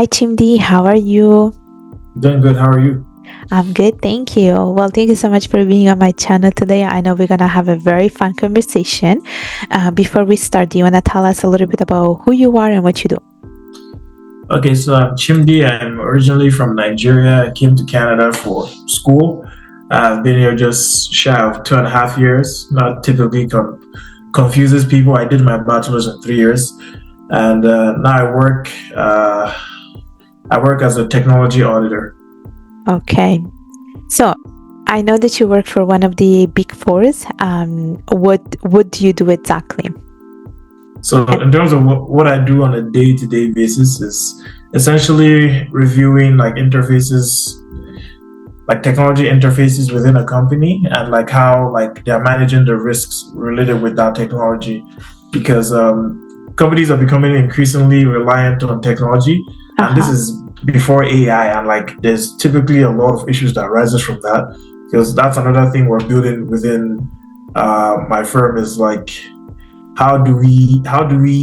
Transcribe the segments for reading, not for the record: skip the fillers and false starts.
Hi, Chimdi. How are you? Doing good. How are you? I'm good, thank you. Well, thank you so much for being on my channel today. I know we're going to have a very fun conversation. Before we start, do you want to tell us a little bit about who you are and what you do? Okay, so I'm Chimdi. I'm originally from Nigeria. I came to Canada for school. I've been here just shy of 2.5 years. Not typically confuses people. I did my bachelor's in 3 years, and now I work as a technology auditor. Okay. So, I know that you work for one of the big fours. What do you do exactly? So in terms of what I do on a day-to-day basis is essentially reviewing like interfaces, like technology interfaces within a company, and like how like they're managing the risks related with that technology, because companies are becoming increasingly reliant on technology, and this Uh-huh. is before AI, and like there's typically a lot of issues that arises from that, because that's another thing we're building within my firm is like how do we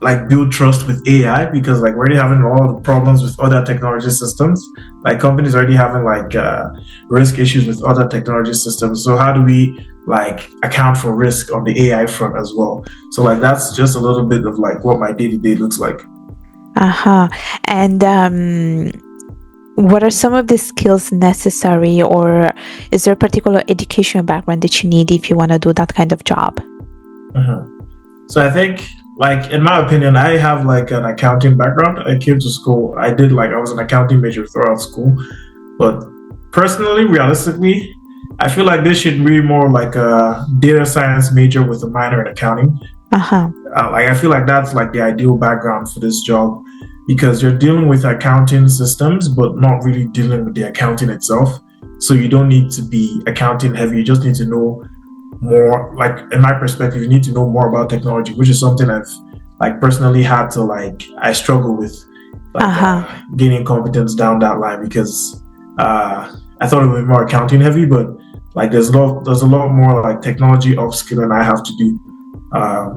like build trust with AI, because like we're already having a lot of problems with other technology systems. Like companies already having like risk issues with other technology systems. So how do we like account for risk on the AI front as well? So like that's just a little bit of like what my day to day looks like. Uh-huh. And what are some of the skills necessary, or is there a particular education background that you need if you want to do that kind of job? Mhm. So I think, like in my opinion, I have like an accounting background. I came to school. I was an accounting major throughout school, but personally, realistically, I feel like this should be more like a data science major with a minor in accounting. Uh-huh. Like I feel like that's like the ideal background for this job, because you're dealing with accounting systems, but not really dealing with the accounting itself. So you don't need to be accounting heavy. You just need to know more. Like in my perspective, you need to know more about technology, which is something I've like personally had to like I struggle with like Uh-huh. gaining competence down that line, because I thought it would be more accounting heavy, but like there's a lot more like technology upskilling I have to do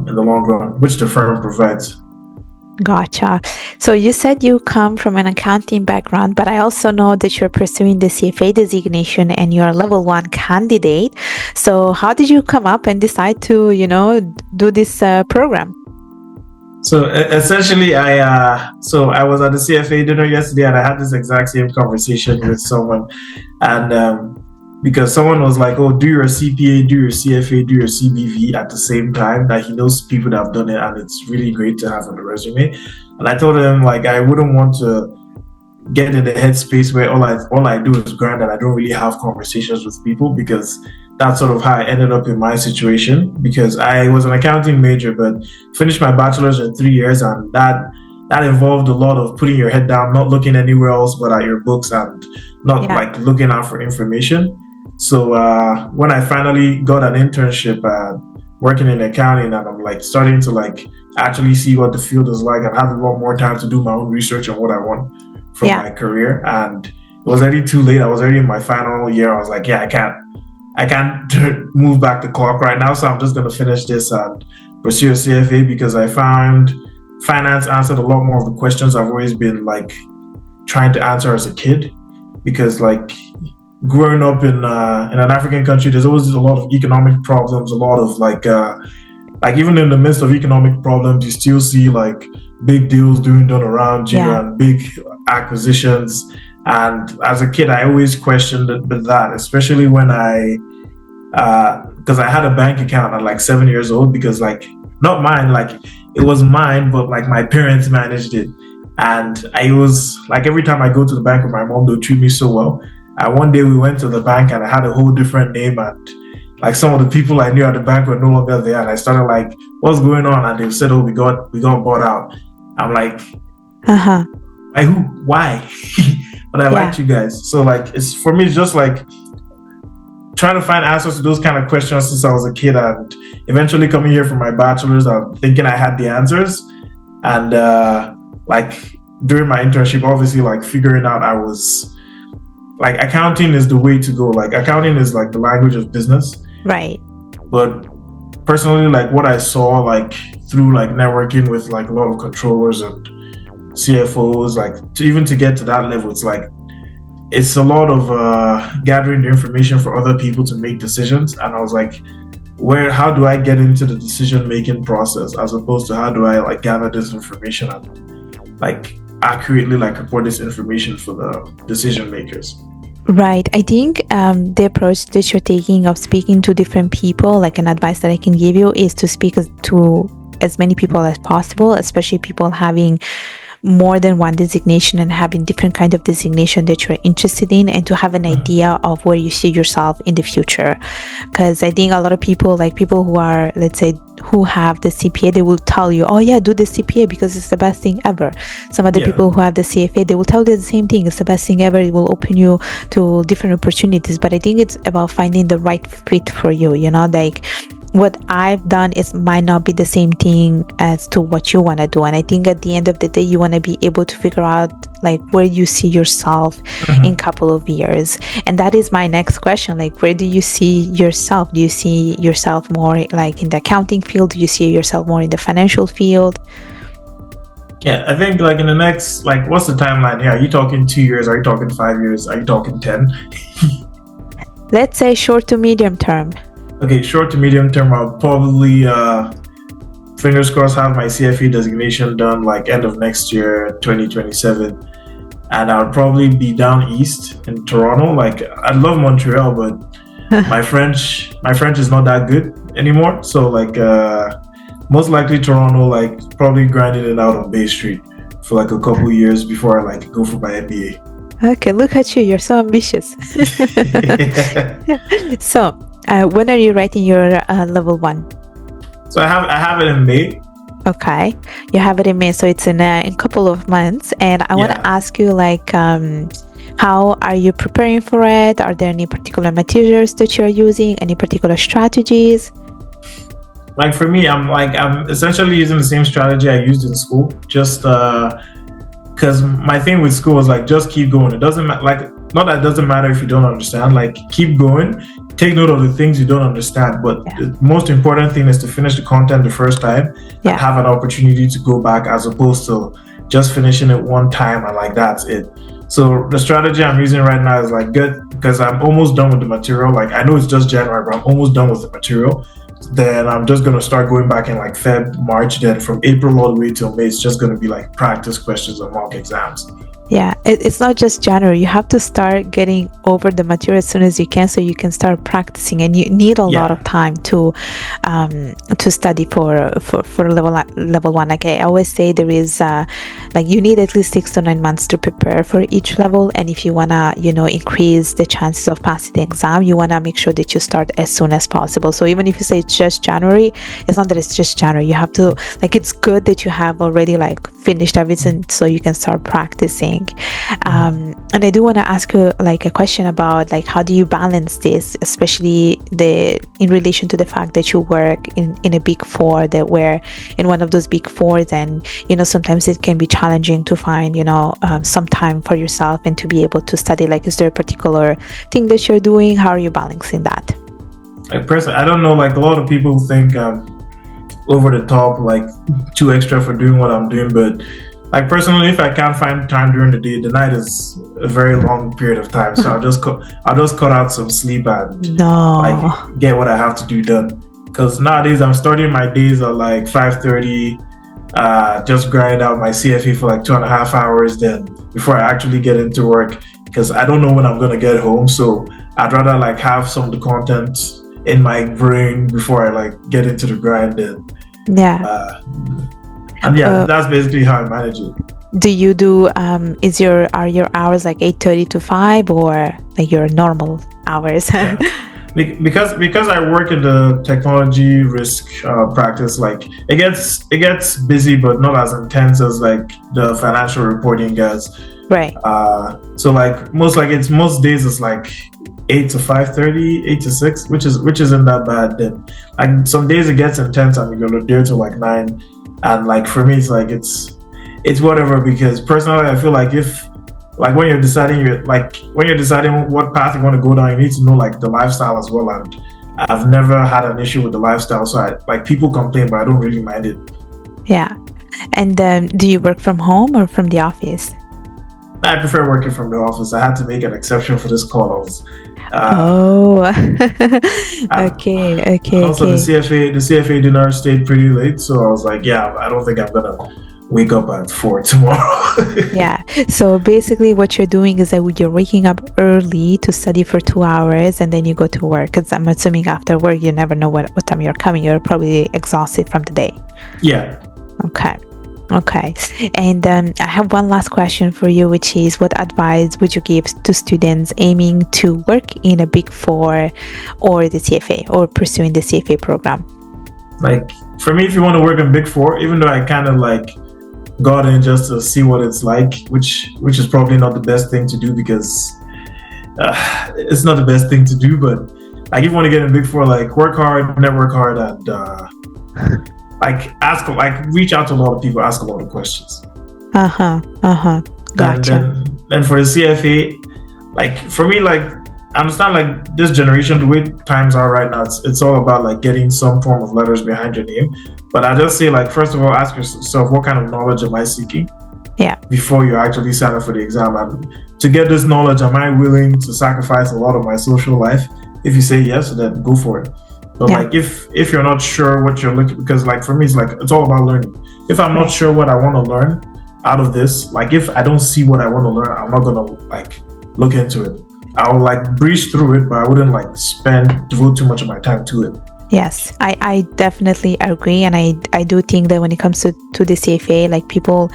in the long run, which the firm provides. Gotcha. So you said you come from an accounting background, but I also know that you're pursuing the CFA designation and you're a level one candidate. So how did you come up and decide to, do this program? So essentially, I was at the CFA dinner yesterday, and I had this exact same conversation with someone, and because someone was like, "Oh, do your CPA, do your CFA, do your CBV at the same time." That he knows people that have done it, and it's really great to have on the resume. And I told him like I wouldn't want to get in the headspace where all I do is grind and I don't really have conversations with people, because that's sort of how I ended up in my situation, because I was an accounting major but finished my bachelor's in 3 years, and that involved a lot of putting your head down, not looking anywhere else but at your books, and not Yeah. like looking out for information. So when I finally got an internship working in accounting, and I'm like starting to like actually see what the field is like and have a lot more time to do my own research on what I want from Yeah. my career, and it was already too late. I was already in my final year. I was like, yeah, I can't move back the clock right now, so I'm just gonna finish this and pursue a CFA, because I found finance answered a lot more of the questions I've always been like trying to answer as a kid, because like growing up in an African country, there's always a lot of economic problems, a lot of like even in the midst of economic problems, you still see like big deals being done around you Yeah. and big acquisitions. And as a kid, I always questioned that, especially when because I had a bank account at like 7 years old, because like not mine, like it was mine, but like my parents managed it. And I was like, every time I go to the bank with my mom, they'll treat me so well. And one day we went to the bank and I had a whole different name, and like some of the people I knew at the bank were no longer there, and I started like, "What's going on?" And they said, "Oh, we got bought out." I'm like, Uh-huh. "By who? Why?" But I Yeah. liked you guys, so like it's for me, it's just like trying to find answers to those kind of questions since I was a kid, and eventually coming here for my bachelor's, I'm thinking I had the answers, and like during my internship, obviously like figuring out I was like accounting is the way to go. Like accounting is like the language of business. Right. But personally, like what I saw like through like networking with like a lot of controllers and CFOs, like even to get to that level, it's a lot of gathering the information for other people to make decisions. And I was like, how do I get into the decision making process, as opposed to how do I like gather this information and like accurately like report this information for the decision makers. Right. I think the approach that you're taking of speaking to different people, like an advice that I can give you, is to speak to as many people as possible, especially people having more than one designation and having different kind of designation that you're interested in, and to have an idea of where you see yourself in the future. Because I think a lot of people, like people who are, let's say, who have the CPA, they will tell you, oh yeah, do the CPA because it's the best thing ever. Some of the people who have the CFA, they will tell you the same thing, it's the best thing ever, it will open you to different opportunities. But I think it's about finding the right fit for you, you know, like what I've done might not be the same thing as to what you want to do. And I think at the end of the day, you want to be able to figure out like where you see yourself in a couple of years. And that is my next question. Like, where do you see yourself? Do you see yourself more like in the accounting field? Do you see yourself more in the financial field? Yeah, I think like in the next, like, what's the timeline here? Are you talking 2 years? Are you talking 5 years? Are you talking 10? Let's say short to medium term. Okay, short to medium term, I'll probably, fingers crossed, have my CFA designation done like end of next year, 2027. And I'll probably be down east in Toronto. Like, I love Montreal, but my French is not that good anymore. So like, most likely Toronto, like probably grinding it out on Bay Street for like a couple of years before I like go for my MBA. Okay, look at you. You're so ambitious. So, when are you writing your level 1? So I have it in May. Okay, you have it in May, so it's in a couple of months. And I want to ask you, like, how are you preparing for it? Are there any particular materials that you're using? Any particular strategies? Like for me, I'm essentially using the same strategy I used in school. Just because my thing with school was like, just keep going. It doesn't matter. Like, not that it doesn't matter if you don't understand. Like, keep going. Take note of the things you don't understand, but the most important thing is to finish the content the first time and have an opportunity to go back, as opposed to just finishing it one time and like that's it. So the strategy I'm using right now is like good, because I'm almost done with the material. Like, I know it's just January, but I'm almost done with the material. Then I'm just going to start going back in like Feb, March. Then from April all the way till May, it's just going to be like practice questions and mock exams. Yeah, it's not just January. You have to start getting over the material as soon as you can, so you can start practicing. And you need a lot of time to study for level 1. Like I always say, there is like you need at least 6 to 9 months to prepare for each level. And if you wanna, increase the chances of passing the exam, you wanna make sure that you start as soon as possible. So even if you say it's just January, it's not that it's just January. You have to it's good that you have already like finished everything, so you can start practicing. And I do want to ask you like a question about like how do you balance this, especially in relation to the fact that you work in a big four, that we're in one of those big fours, and sometimes it can be challenging to find some time for yourself and to be able to study. Like, is there a particular thing that you're doing? How are you balancing that? Like personally, I don't know, like a lot of people think over the top, like too extra for doing what I'm doing, but like personally, if I can't find time during the day, the night is a very long period of time. So I'll just cut out some sleep and like get what I have to do done. Because nowadays I'm starting my days at like 5:30, just grind out my CFA for like 2.5 hours then before I actually get into work, because I don't know when I'm gonna get home. So I'd rather like have some of the content in my brain before I like get into the grind then. And that's basically how I manage it. Do you do are your hours like 8:30 to 5 or like your normal hours? Because I work in the technology risk practice, like it gets busy, but not as intense as like the financial reporting guys. Right. So like most days it's like 8 to 5:30, 8 to 6, which isn't that bad. Then like some days it gets intense and we go there till like 9. And like for me, it's like it's whatever, because personally I feel like when you're deciding what path you want to go down, you need to know like the lifestyle as well. And I've never had an issue with the lifestyle, so people complain, but I don't really mind it. Yeah. And do you work from home or from the office? I prefer working from the office. I had to make an exception for this call. Oh, And also okay. the CFA dinner stayed pretty late, so I was like, yeah, I don't think I'm gonna wake up at 4 tomorrow. Yeah. So basically, what you're doing is that you're waking up early to study for 2 hours, and then you go to work. Because I'm assuming after work, you never know what time you're coming. You're probably exhausted from the day. Yeah. Okay. Okay. And I have one last question for you, which is what advice would you give to students aiming to work in a Big Four or the CFA or pursuing the CFA program? Like, for me, if you want to work in Big Four, even though I kind of like got in just to see what it's like, which is probably not the best thing to do because it's not the best thing to do, but like if you want to get in Big Four, like work hard, network hard, and reach out to a lot of people, ask a lot of questions. Gotcha. And for the CFA, like for me, like I understand like this generation, the way times are right now, it's all about like getting some form of letters behind your name. But I just say like, first of all, ask yourself, what kind of knowledge am I seeking? Yeah. Before you actually sign up for the exam. And to get this knowledge, am I willing to sacrifice a lot of my social life? If you say yes, then go for it. But like if you're not sure what you're looking, because like for me, it's like it's all about learning. If I'm not sure what I want to learn out of this, like if I don't see what I want to learn, I'm not gonna like look into it. I'll like breeze through it, but I wouldn't like devote too much of my time to it. Yes, I definitely agree, and I do think that when it comes to the CFA, like people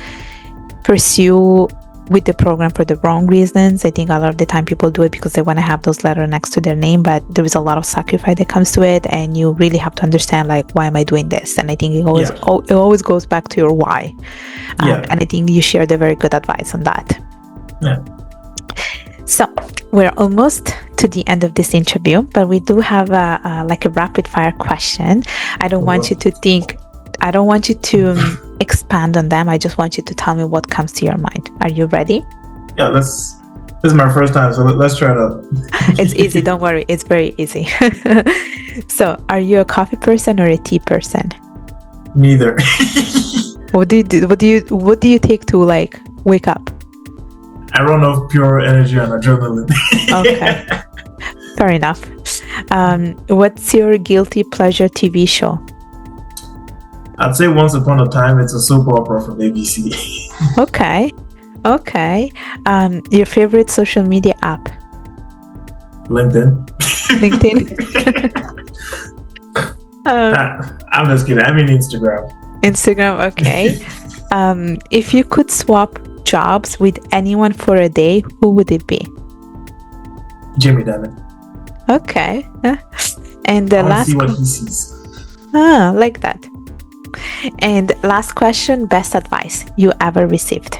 pursue with the program for the wrong reasons. I think a lot of the time people do it because they want to have those letters next to their name, but there is a lot of sacrifice that comes to it, and you really have to understand like, why am I doing this? And I think it always goes back to your why. And I think you shared a very good advice on that. Yeah. So we're almost to the end of this interview, but we do have a rapid fire question. I don't want you to expand on them. I just want you to tell me what comes to your mind. Are you ready? Yeah, this is my first time, so let's try it out. It's easy, don't worry. It's very easy. So, are you a coffee person or a tea person? Neither. What do you do? What do you take to like wake up? I run off pure energy and adrenaline. Okay. Fair enough. What's your guilty pleasure TV show? I'd say Once Upon a Time. It's a soap opera from ABC. Okay. Your favorite social media app? LinkedIn. I'm just kidding. I mean Instagram. Instagram, okay. If you could swap jobs with anyone for a day, who would it be? Jimmy Diamond. Okay. And the last see what he sees. Like that. And last question, best advice you ever received?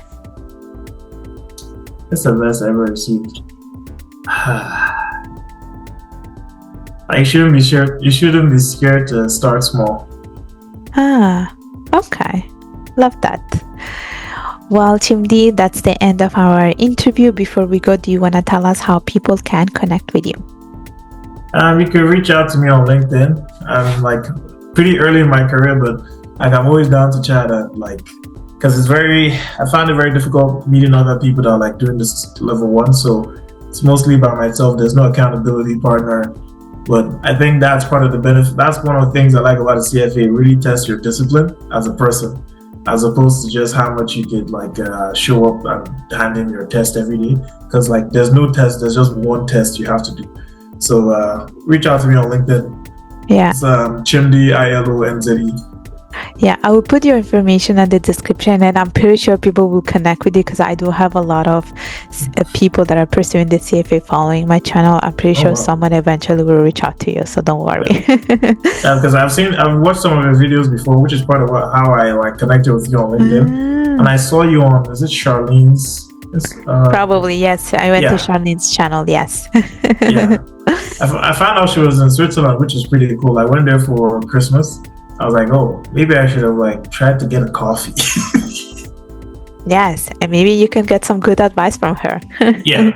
That's the best I ever received. You shouldn't be scared to start small. Okay. Love that. Well, Chimdi, that's the end of our interview. Before we go, do you want to tell us how people can connect with you? You can reach out to me on LinkedIn. I'm like pretty early in my career, but like I'm always down to chat because I found it very difficult meeting other people that are like doing this level 1. So it's mostly by myself. There's no accountability partner. But I think that's part of the benefit. That's one of the things I like about the CFA. It really tests your discipline as a person, as opposed to just how much you could show up and hand in your test every day. Because like there's no test, there's just one test you have to do. So reach out to me on LinkedIn. Yeah. It's Chimdi Ilonze. Yeah, I will put your information in the description, and I'm pretty sure people will connect with you because I do have a lot of people that are pursuing the CFA following my channel. I'm pretty sure someone eventually will reach out to you, so don't worry. Yeah, because I've watched some of your videos before, which is part of how I connected with you on LinkedIn. And I saw you on, is it Charlene's? Probably, yes. I went to Charlene's channel, yes. Yeah. I found out she was in Switzerland, which is pretty cool. I went there for Christmas. I was like, oh, maybe I should have tried to get a coffee. Yes, and maybe you can get some good advice from her. Yeah.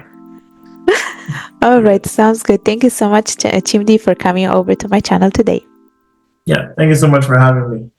All right, sounds good. Thank you so much, Chimdi, for coming over to my channel today. Yeah, thank you so much for having me.